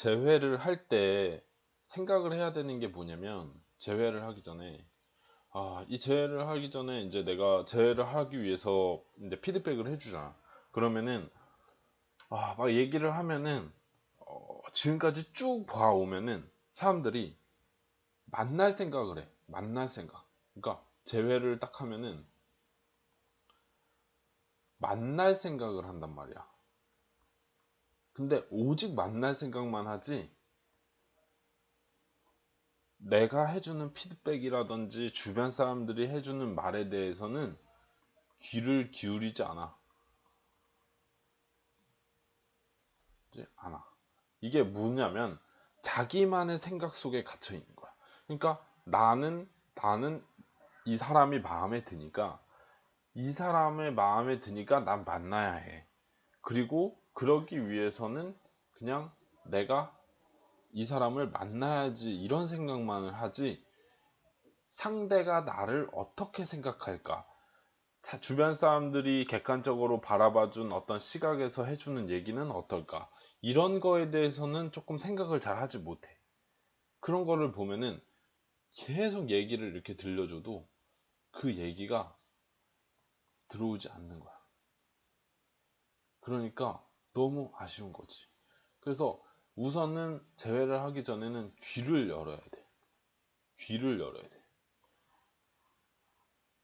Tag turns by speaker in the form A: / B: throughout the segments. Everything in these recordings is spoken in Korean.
A: 재회를 할 때 생각을 해야 되는 게 뭐냐면, 재회를 하기 전에, 이 재회를 하기 전에 이제 내가 재회를 하기 위해서 이제 피드백을 해주잖아. 그러면은, 막 얘기를 하면은, 지금까지 쭉 봐오면은 사람들이 만날 생각을 해. 만날 생각. 그러니까 재회를 딱 하면은 만날 생각을 한단 말이야. 근데 오직 만날 생각만 하지, 내가 해주는 피드백이라든지 주변 사람들이 해주는 말에 대해서는 귀를 기울이지 않아. 이게 뭐냐면 자기만의 생각 속에 갇혀 있는 거야. 그러니까 나는 이 사람이 마음에 드니까, 이 사람의 마음에 드니까 난 만나야 해. 그리고 그러기 위해서는 그냥 내가 이 사람을 만나야지, 이런 생각만을 하지, 상대가 나를 어떻게 생각할까, 주변 사람들이 객관적으로 바라봐준 어떤 시각에서 해주는 얘기는 어떨까, 이런 거에 대해서는 조금 생각을 잘 하지 못해. 그런 거를 보면은 계속 얘기를 이렇게 들려줘도 그 얘기가 들어오지 않는 거야. 그러니까 너무 아쉬운 거지. 그래서 우선은 재회를 하기 전에는 귀를 열어야 돼. 귀를 열어야 돼.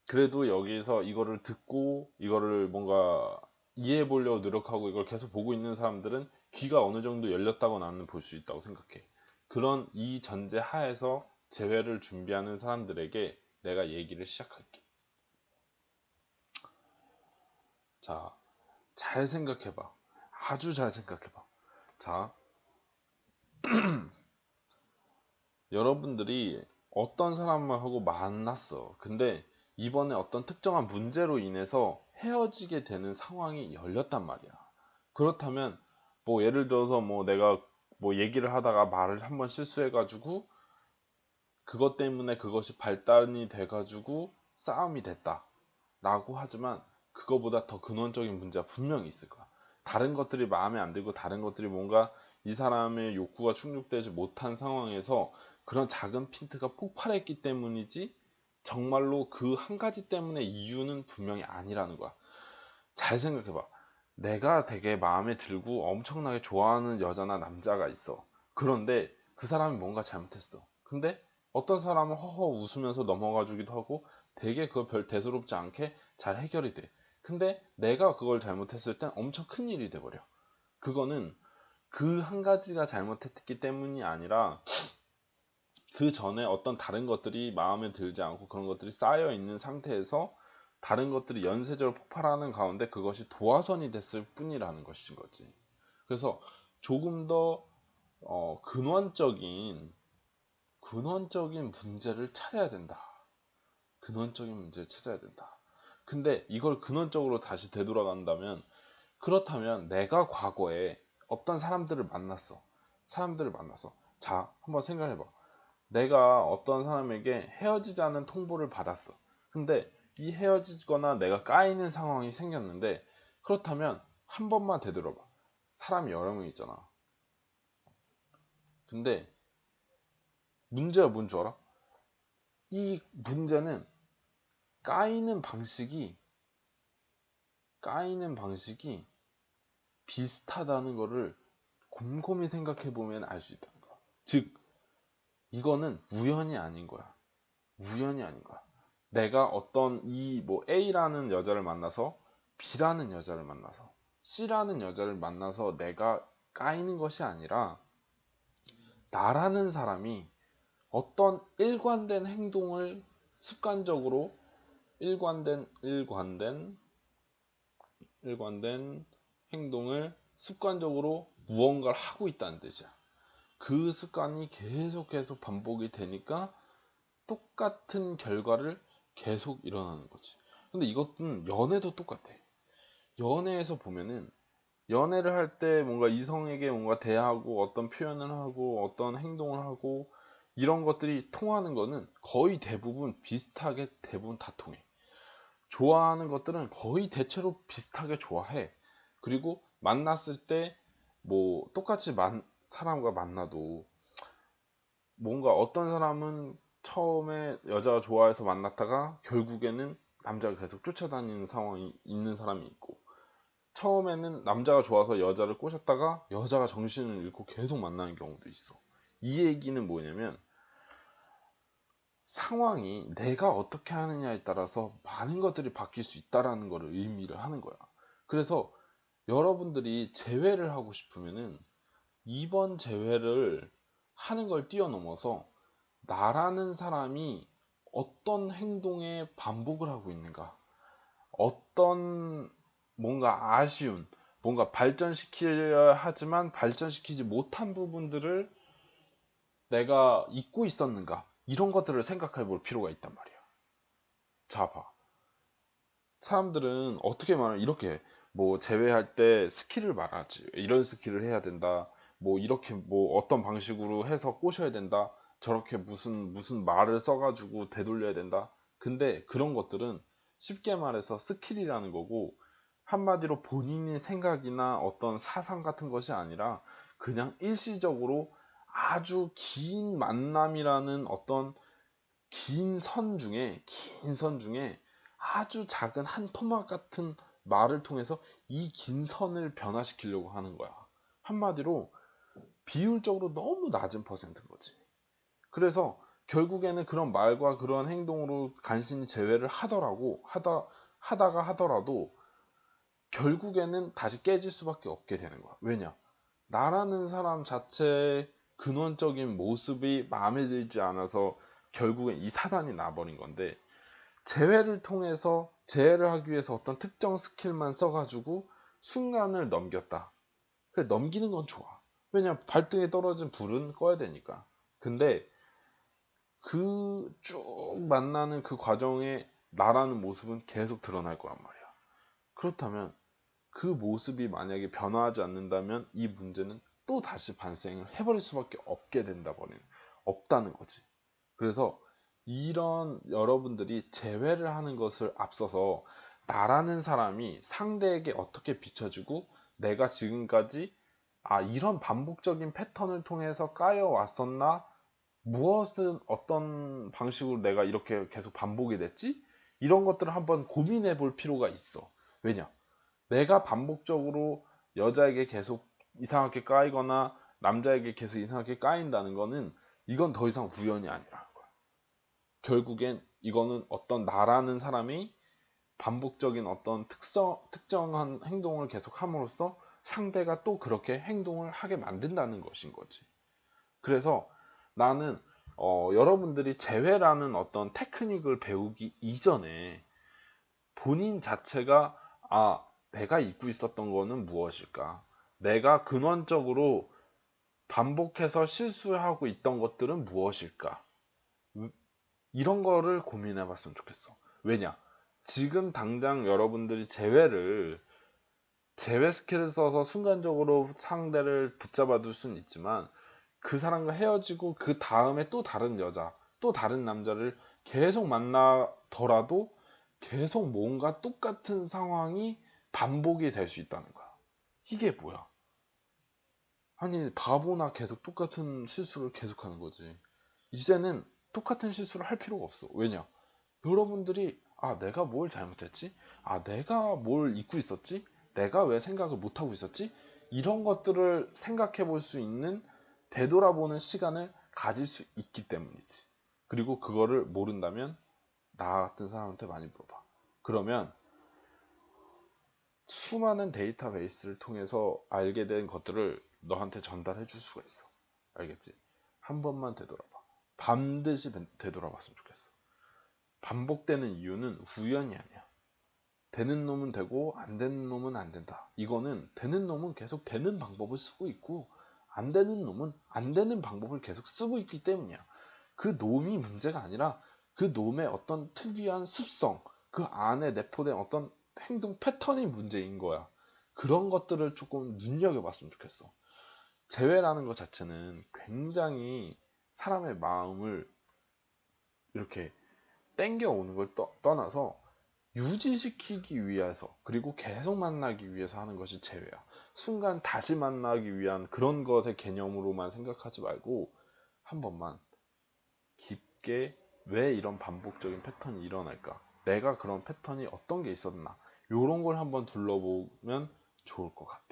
A: 그래도 여기서 이거를 듣고 이거를 뭔가 이해해 보려고 노력하고 이걸 계속 보고 있는 사람들은 귀가 어느 정도 열렸다고 나는 볼 수 있다고 생각해. 그런 이 전제 하에서 재회를 준비하는 사람들에게 내가 얘기를 시작할게. 자, 잘 생각해봐. 아주 잘 생각해봐. 자, 여러분들이 어떤 사람하고 만났어. 근데 이번에 어떤 특정한 문제로 인해서 헤어지게 되는 상황이 열렸단 말이야. 그렇다면 뭐 예를 들어서 뭐 내가 뭐 얘기를 하다가 말을 한번 실수해가지고 그것 때문에 그것이 발단이 돼가지고 싸움이 됐다 라고 하지만, 그거보다 더 근원적인 문제가 분명히 있을 거야. 다른 것들이 마음에 안 들고 다른 것들이 뭔가 이 사람의 욕구가 충족되지 못한 상황에서 그런 작은 핀트가 폭발했기 때문이지, 정말로 그 한 가지 때문에 이유는 분명히 아니라는 거야. 잘 생각해봐. 내가 되게 마음에 들고 엄청나게 좋아하는 여자나 남자가 있어. 그런데 그 사람이 뭔가 잘못했어. 근데 어떤 사람은 허허 웃으면서 넘어가 주기도 하고 되게 그거 별 대수롭지 않게 잘 해결이 돼. 근데 내가 그걸 잘못했을 땐 엄청 큰 일이 돼버려. 그거는 그 한 가지가 잘못했기 때문이 아니라 그 전에 어떤 다른 것들이 마음에 들지 않고 그런 것들이 쌓여 있는 상태에서 다른 것들이 연쇄적으로 폭발하는 가운데 그것이 도화선이 됐을 뿐이라는 것인 거지. 그래서 조금 더 근원적인 문제를 찾아야 된다. 근원적인 문제를 찾아야 된다. 근데 이걸 근원적으로 다시 되돌아간다면, 그렇다면 내가 과거에 어떤 사람들을 만났어. 자, 한번 생각해봐. 내가 어떤 사람에게 헤어지자는 통보를 받았어. 근데 이 헤어지거나 내가 까이는 상황이 생겼는데, 그렇다면 한 번만 되돌아봐. 사람이 여러 명 있잖아. 근데 문제가 뭔 줄 알아? 이 문제는 까이는 방식이 까이는 방식이 비슷하다는 거를 곰곰이 생각해 보면 알 수 있다는 거야. 즉, 이거는 우연이 아닌 거야. 우연이 아닌 거야. 내가 어떤 이 뭐 A라는 여자를 만나서 B라는 여자를 만나서 C라는 여자를 만나서 내가 까이는 것이 아니라, 나라는 사람이 어떤 일관된 행동을 습관적으로 일관된 행동을 습관적으로 무언가를 하고 있다는 뜻이야. 그 습관이 계속 반복이 되니까 똑같은 결과를 계속 일어나는 거지. 근데 이것은 연애도 똑같아. 연애에서 보면은 연애를 할 때 뭔가 이성에게 뭔가 대하고 어떤 표현을 하고 어떤 행동을 하고 이런 것들이 통하는 거는 거의 대부분 비슷하게 대부분 다 통해. 좋아하는 것들은 거의 대체로 비슷하게 좋아해. 그리고 만났을 때 뭐 똑같이 사람과 만나도 뭔가 어떤 사람은 처음에 여자가 좋아해서 만났다가 결국에는 남자가 계속 쫓아다니는 상황이 있는 사람이 있고, 처음에는 남자가 좋아서 여자를 꼬셨다가 여자가 정신을 잃고 계속 만나는 경우도 있어. 이 얘기는 뭐냐면 상황이 내가 어떻게 하느냐에 따라서 많은 것들이 바뀔 수 있다라는 것을 의미를 하는 거야. 그래서 여러분들이 재회를 하고 싶으면은 이번 재회를 하는 걸 뛰어넘어서 나라는 사람이 어떤 행동에 반복을 하고 있는가, 어떤 뭔가 아쉬운, 뭔가 발전시켜야 하지만 발전시키지 못한 부분들을 내가 잊고 있었는가, 이런 것들을 생각해 볼 필요가 있단 말이야. 자, 봐. 사람들은 어떻게 말하면 이렇게 뭐 제외할 때 스킬을 말하지. 이런 스킬을 해야 된다. 뭐 이렇게 뭐 어떤 방식으로 해서 꼬셔야 된다. 저렇게 무슨 말을 써가지고 되돌려야 된다. 근데 그런 것들은 쉽게 말해서 스킬이라는 거고, 한마디로 본인의 생각이나 어떤 사상 같은 것이 아니라 그냥 일시적으로 아주 긴 만남이라는 어떤 긴 선 중에 아주 작은 한 토막 같은 말을 통해서 이 긴 선을 변화시키려고 하는 거야. 한마디로 비율적으로 너무 낮은 퍼센트인 거지. 그래서 결국에는 그런 말과 그런 행동으로 간신히 제외를 하다가 하더라도 결국에는 다시 깨질 수밖에 없게 되는 거야. 왜냐? 나라는 사람 자체의 근원적인 모습이 마음에 들지 않아서 결국엔 이 사단이 나버린 건데, 재회를 하기 위해서 어떤 특정 스킬만 써가지고 순간을 넘겼다. 그래, 넘기는 건 좋아. 왜냐면 발등에 떨어진 불은 꺼야 되니까. 근데 그 쭉 만나는 그 과정에 나라는 모습은 계속 드러날 거란 말이야. 그렇다면 그 모습이 만약에 변화하지 않는다면 이 문제는 또 다시 반생을 해버릴 수밖에 없다는 거지. 그래서 이런 여러분들이 재회를 하는 것을 앞서서 나라는 사람이 상대에게 어떻게 비춰지고, 내가 지금까지 이런 반복적인 패턴을 통해서 까여 왔었나, 무엇은 어떤 방식으로 내가 이렇게 계속 반복이 됐지, 이런 것들을 한번 고민해 볼 필요가 있어. 왜냐, 내가 반복적으로 여자에게 계속 이상하게 까이거나 남자에게 계속 이상하게 까인다는 거는 이건 더 이상 우연이 아니라는 거야. 결국엔 이거는 어떤 나라는 사람이 반복적인 어떤 특정한 행동을 계속 함으로써 상대가 또 그렇게 행동을 하게 만든다는 것인 거지. 그래서 나는 여러분들이 재회라는 어떤 테크닉을 배우기 이전에 본인 자체가 내가 잊고 있었던 거는 무엇일까? 내가 근원적으로 반복해서 실수하고 있던 것들은 무엇일까? 이런 거를 고민해 봤으면 좋겠어. 왜냐? 지금 당장 여러분들이 제외 스킬을 써서 순간적으로 상대를 붙잡아 둘 수는 있지만, 그 사람과 헤어지고 그 다음에 또 다른 여자, 또 다른 남자를 계속 만나더라도 계속 뭔가 똑같은 상황이 반복이 될 수 있다는 거야. 이게 뭐야? 아니, 바보나 계속 똑같은 실수를 계속하는 거지. 이제는 똑같은 실수를 할 필요가 없어. 왜냐? 여러분들이 내가 뭘 잘못했지? 내가 뭘 잊고 있었지? 내가 왜 생각을 못하고 있었지? 이런 것들을 생각해 볼 수 있는, 되돌아보는 시간을 가질 수 있기 때문이지. 그리고 그거를 모른다면 나 같은 사람한테 많이 물어봐. 그러면 수많은 데이터베이스를 통해서 알게 된 것들을 너한테 전달해 줄 수가 있어. 알겠지? 한 번만 되돌아봐. 반드시 되돌아봤으면 좋겠어. 반복되는 이유는 우연이 아니야. 되는 놈은 되고 안 되는 놈은 안 된다. 이거는 되는 놈은 계속 되는 방법을 쓰고 있고, 안 되는 놈은 안 되는 방법을 계속 쓰고 있기 때문이야. 그 놈이 문제가 아니라 그 놈의 어떤 특이한 습성, 그 안에 내포된 어떤 행동 패턴이 문제인 거야. 그런 것들을 조금 눈여겨봤으면 좋겠어. 재회라는 것 자체는 굉장히 사람의 마음을 이렇게 땡겨오는 걸 떠나서 유지시키기 위해서, 그리고 계속 만나기 위해서 하는 것이 재회야. 순간 다시 만나기 위한 그런 것의 개념으로만 생각하지 말고 한 번만 깊게 왜 이런 반복적인 패턴이 일어날까? 내가 그런 패턴이 어떤 게 있었나? 요런 걸 한번 둘러보면 좋을 것 같아.